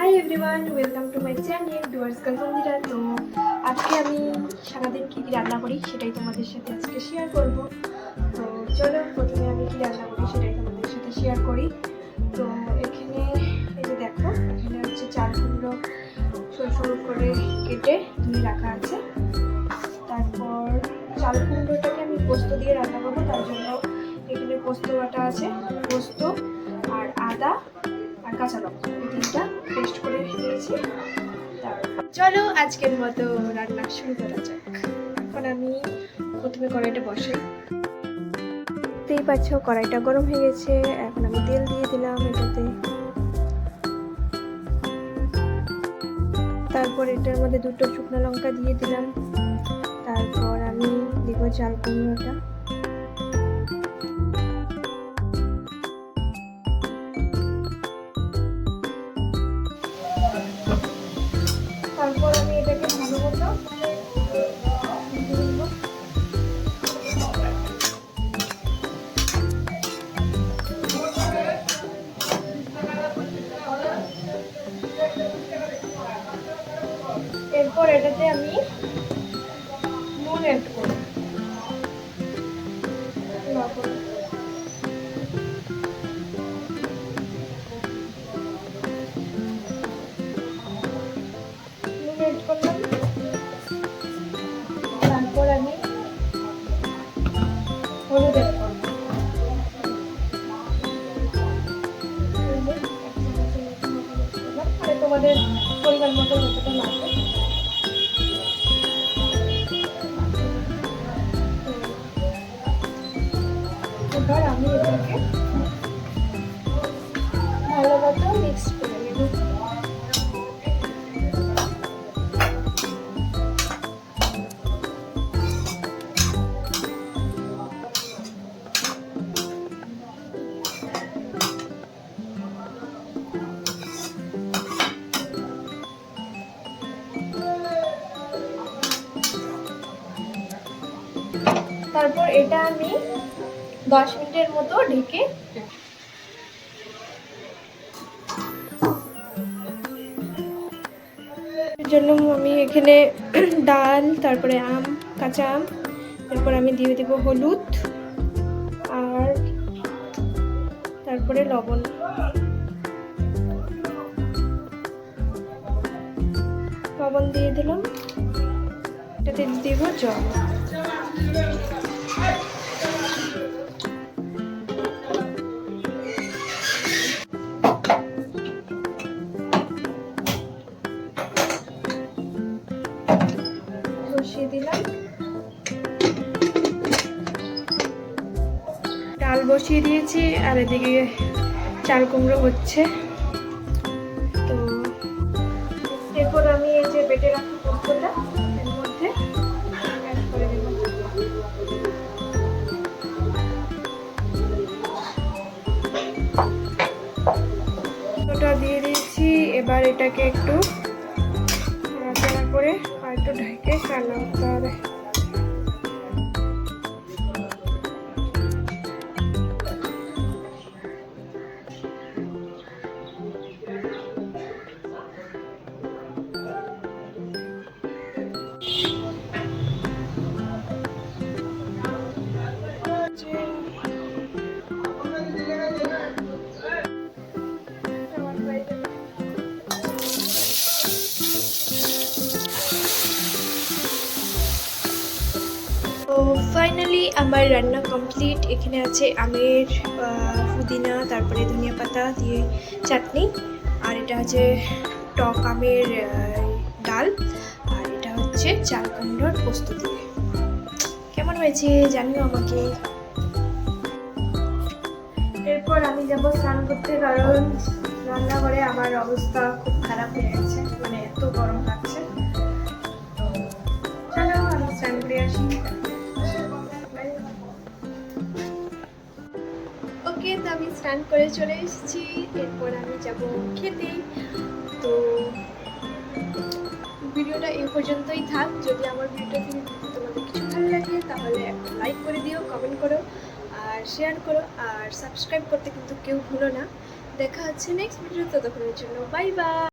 High everyone, welcome to my channel Dooars গার্লফ্রেন্ডিরা। তো আজকে আমি সারাদিন কী কী রান্না করি সেটাই তোমাদের সাথে আজকে শেয়ার করব। তো চলো প্রথমে আমি কী রান্না করি সেটাই তোমাদের সাথে শেয়ার করি। তো এখানে এই যে দেখো, এখানে হচ্ছে চাল কুমড়ো সরু সরু করে কেটে ধুয়ে রাখা আছে। তারপর চাল কুমড়োটাকে আমি পোস্ত দিয়ে রান্না করবো, তার জন্য এখানে পোস্ত বাটা আছে, পোস্ত আর আদা আর কাঁচা লঙ্কা এই তিনটা পেস্ট করে নিয়েছি। চলো আজকের মতো রান্না শুরু করা যাক। এখন আমি প্রথমে কড়াইটা বসাই। দেখতেই পাচ্ছ কড়াইটা গরম হয়ে গেছে। এখন আমি তেল দিয়ে দিলাম এটাতে। তারপর এটার মধ্যে দুটো শুকনো লঙ্কা দিয়ে দিলাম। তারপর আমি দিব চাল কুমড়োটা। তারপর আমি এটাকে ভালো মতো এরপর এটাতে আমি নুন অ্যাড করব। করলাম। তারপর আমি হলুদ অ্যাড করব। মানে তোমাদের পরিমাণ মতো যতটা লাগবে। এবার আমি এটাকে ভালো মতো মিক্স করে নেব। তারপর এটা আমি 10 মিনিটের মতো ঢেকে জন্য আমি এখানে ডাল, তারপরে আম, কাঁচা আম, এরপর আমি দিয়ে দেব হলুদ আর তারপরে লবণ। লবণ দিয়ে দিলাম। এটাতে দেব জল। বসিয়ে দিলাম। ডাল বসিয়ে দিয়েছি আর এদিকে চাল কুমড়ো হচ্ছে। তো এরপর আমি এই যে বেটে রাখা পোস্তটা এর মধ্যে অ্যাড করে দেব। ওটা দিয়ে দিয়েছি। এবার এটাকে একটু নাড়াচাড়া করে আর একটু ঢেকে রান্না করতে হবে। তো ফাইনালি আমার রান্না কমপ্লিট। এখানে আছে আমের পুদিনা, তারপরে ধনিয়া পাতা দিয়ে চাটনি, আর এটা হচ্ছে টক আমের ডাল, আর এটা হচ্ছে চাল কুমড়োর পোস্ত দিয়ে। কেমন হয়েছে জানিও আমাকে। এরপর আমি যাব স্নান করতে, কারণ রান্নাঘরে আমার অবস্থা খুব খারাপ হয়ে গেছে, মানে এত গরম লাগছে। চলো আমি স্নান করে আসি। ওকে, তো আমি স্নান করে চলে এসেছি। এরপর আমি যাব খেতে। তো ভিডিওটা এই পর্যন্তই থাক। যদি আমার ভিডিওটা তোমাদের কিছু ভালো লাগে তাহলে একটা লাইক করে দিও, কমেন্ট করো আর শেয়ার করো, আর সাবস্ক্রাইব করতে কিন্তু কেউ ভুলো না। দেখা হচ্ছে নেক্সট ভিডিও। ততক্ষণের জন্য বাই বাই।